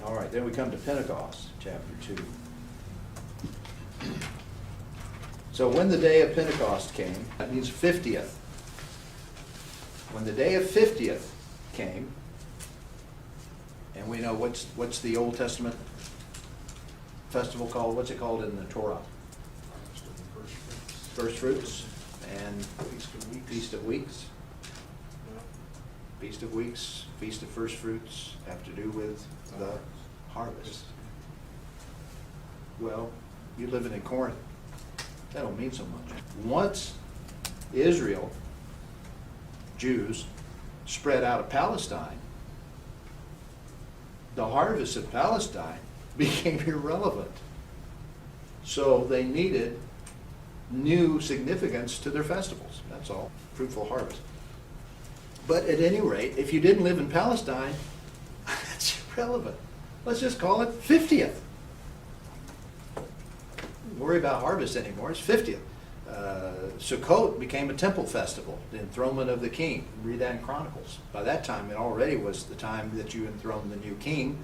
All right, then we come to Pentecost, chapter 2. So when the day of Pentecost came, that means 50th. When the day of 50th came, and we know what's the Old Testament festival called? What's it called in the Torah? First fruits and Feast of Weeks. Feast of Weeks, Feast of First Fruits have to do with the harvest. Well, you living in Corinth, that don't mean so much. Once Israel, Jews, spread out of Palestine, the harvest of Palestine became irrelevant. So they needed new significance to their festivals. That's all. Fruitful harvest. But at any rate, if you didn't live in Palestine, that's irrelevant. Let's just call it 50th. Don't worry about harvest anymore. It's 50th. Sukkot became a temple festival, the enthronement of the king. Read that in Chronicles. By that time, it already was the time that you enthroned the new king.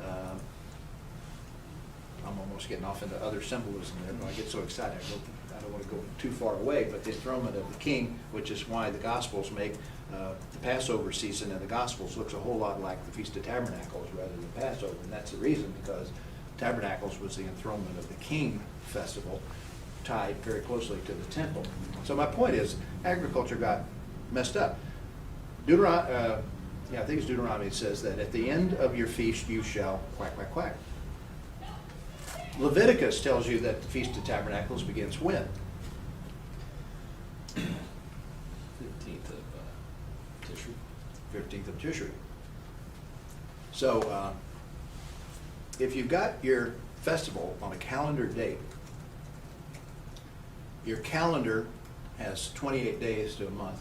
I'm almost getting off into other symbolism there, but I get so excited. I don't want to go too far away, but the enthronement of the king, which is why the Gospels make the Passover season in the Gospels looks a whole lot like the Feast of Tabernacles rather than Passover. And that's the reason, because Tabernacles was the enthronement of the king festival, tied very closely to the temple. So my point is, agriculture got messed up. I think it's Deuteronomy says that at the end of your feast you shall quack, quack, quack. Leviticus tells you that the Feast of Tabernacles begins when? 15th of Tishri. 15th of Tishri. So if you've got your festival on a calendar date, your calendar has 28 days to a month,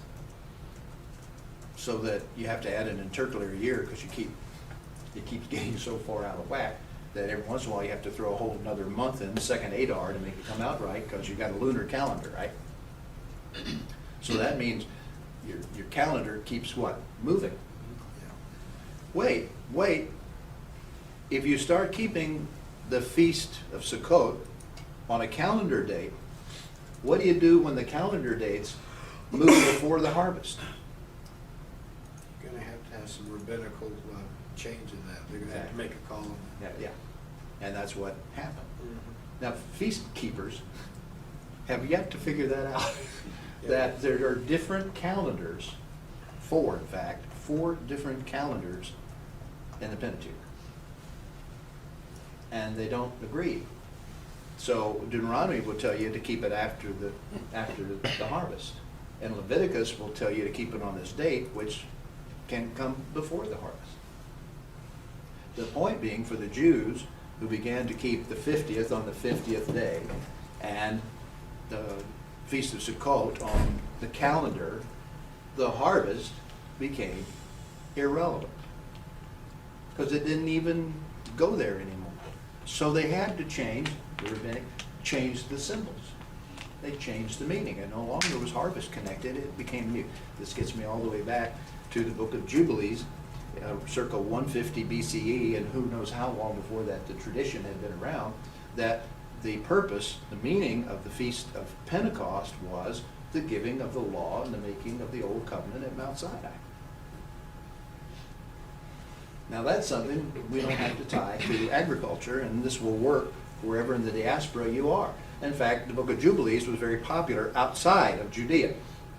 so that you have to add an intercalary year because it keeps getting so far out of whack that every once in a while you have to throw a whole another month in, the second Adar, to make it come out right, because you've got a lunar calendar, right? So that means your calendar keeps what? Moving. Wait. If you start keeping the Feast of Sukkot on a calendar date, what do you do when the calendar dates move before the harvest? You're going to have some rabbinical change in that. They're going to have to make a call on that. Yeah, and that's what happened. Mhm. Now, feast keepers have yet to figure that out. Yeah. That there are different calendars, in fact, four different calendars in the Pentateuch. And they don't agree. So Deuteronomy will tell you to keep it after the harvest. And Leviticus will tell you to keep it on this date, which can come before the harvest. The point being, for the Jews who began to keep the 50th on the 50th day and the Feast of Sukkot on the calendar, the harvest became irrelevant because it didn't even go there anymore. So they had to change, the rabbinic changed the symbols. They changed the meaning, and no longer was harvest connected, it became new. This gets me all the way back to the book of Jubilees, circa 150 BCE, and who knows how long before that the tradition had been around, that the purpose, the meaning of the Feast of Pentecost was the giving of the law and the making of the Old Covenant at Mount Sinai. Now that's something we don't have to tie to agriculture, and this will work wherever in the diaspora you are. In fact, the book of Jubilees was very popular outside of Judea.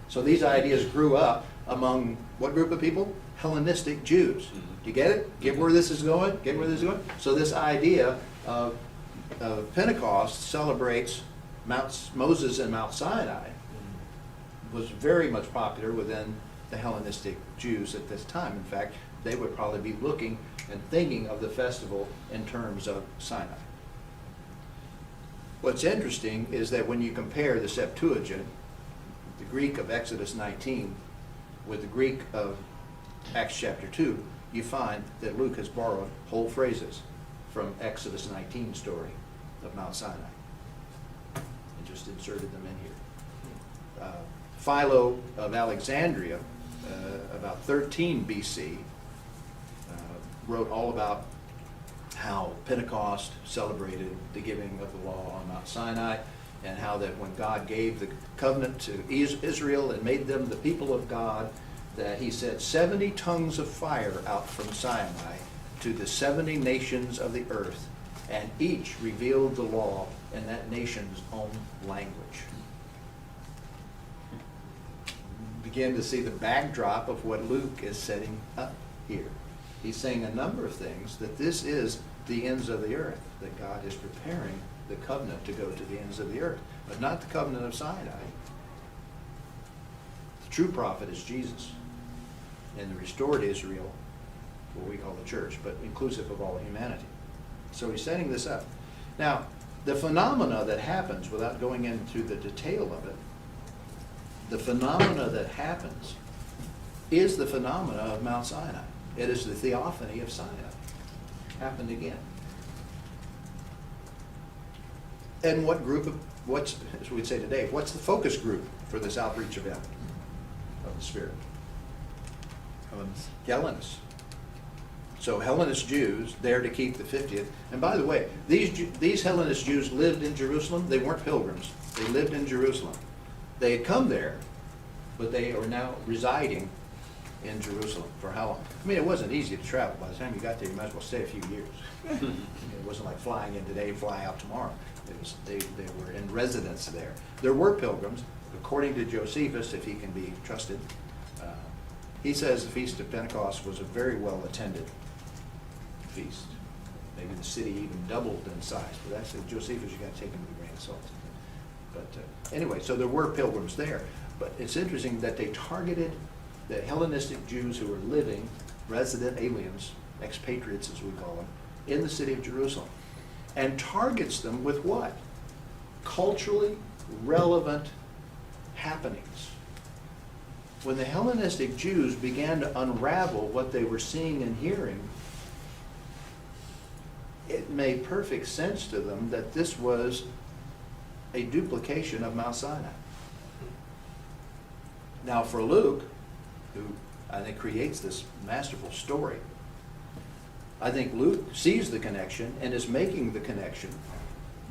So these ideas grew up among what group of people? Hellenistic Jews. Do you get it? Get where this is going? Get where this is going? So this idea of Pentecost celebrates Moses and Mount Sinai was very much popular within the Hellenistic Jews at this time. In fact, they would probably be looking and thinking of the festival in terms of Sinai. What's interesting is that when you compare the Septuagint, the Greek of Exodus 19, with the Greek of Acts chapter 2, you find that Luke has borrowed whole phrases from Exodus 19 story of Mount Sinai and just inserted them in here. Philo of Alexandria, about 13 BC, wrote all about how Pentecost celebrated the giving of the law on Mount Sinai, and how that when God gave the covenant to Israel and made them the people of God, that he sent 70 tongues of fire out from Sinai to the 70 nations of the earth, and each revealed the law in that nation's own language. Begin to see the backdrop of what Luke is setting up here. He's saying a number of things, that this is the ends of the earth, that God is preparing the covenant to go to the ends of the earth, but not the covenant of Sinai. The true prophet is Jesus, and the restored Israel, what we call the church, but inclusive of all humanity. So he's setting this up. Now, the phenomena that happens, without going into the detail of it, the phenomena that happens is the phenomena of Mount Sinai. It is the theophany of Sinai. Happened again. And what group of, what's, as we'd say today, what's the focus group for this outreach event of the Spirit? Hellenists. So Hellenist Jews there to keep the 50th. And by the way, these Hellenist Jews lived in Jerusalem. They weren't pilgrims. They lived in Jerusalem. They had come there, but they are now residing in Jerusalem. For how long? I mean, it wasn't easy to travel. By the time you got there, you might as well stay a few years. It wasn't like flying in today, fly out tomorrow. They were in residence there. There were pilgrims, according to Josephus, if he can be trusted. He says the Feast of Pentecost was a very well attended feast. Maybe the city even doubled in size, but that's Josephus, you got to take him with a grain of salt. But anyway, so there were pilgrims there. But it's interesting that they targeted the Hellenistic Jews who were living, resident aliens, expatriates as we call them, in the city of Jerusalem. And targets them with what? Culturally relevant happenings. When the Hellenistic Jews began to unravel what they were seeing and hearing, it made perfect sense to them that this was a duplication of Mount Sinai. Now for Luke, who I think creates this masterful story, I think Luke sees the connection and is making the connection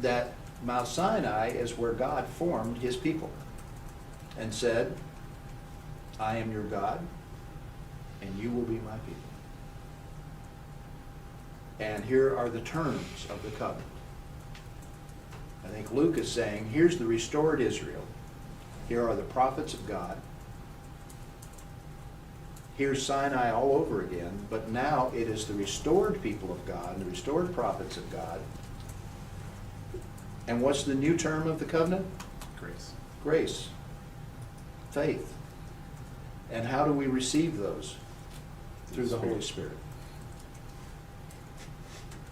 that Mount Sinai is where God formed his people and said, I am your God, and you will be my people. And here are the terms of the covenant. I think Luke is saying, here's the restored Israel. Here are the prophets of God. Here's Sinai all over again, but now it is the restored people of God, the restored prophets of God. And what's the new term of the covenant? Grace. Grace. Faith. And how do we receive those? Through the Holy Spirit.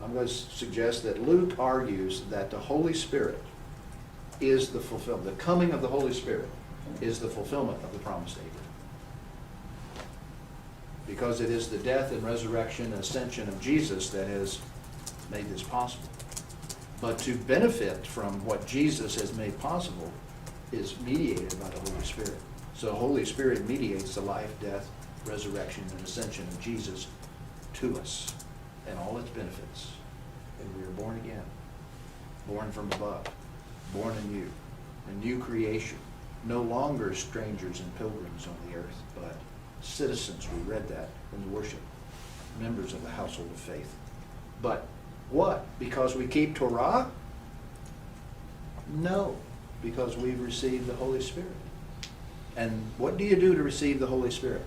I'm going to suggest that Luke argues that the Holy Spirit is the fulfillment. The coming of the Holy Spirit is the fulfillment of the promise to Abraham. Because it is the death and resurrection and ascension of Jesus that has made this possible. But to benefit from what Jesus has made possible is mediated by the Holy Spirit. So the Holy Spirit mediates the life, death, resurrection, and ascension of Jesus to us and all its benefits. And we are born again, born from above, born anew, a new creation, no longer strangers and pilgrims on the earth, but citizens. We read that in the worship, members of the household of faith. But what? Because we keep Torah? No, because we've received the Holy Spirit. And what do you do to receive the Holy Spirit?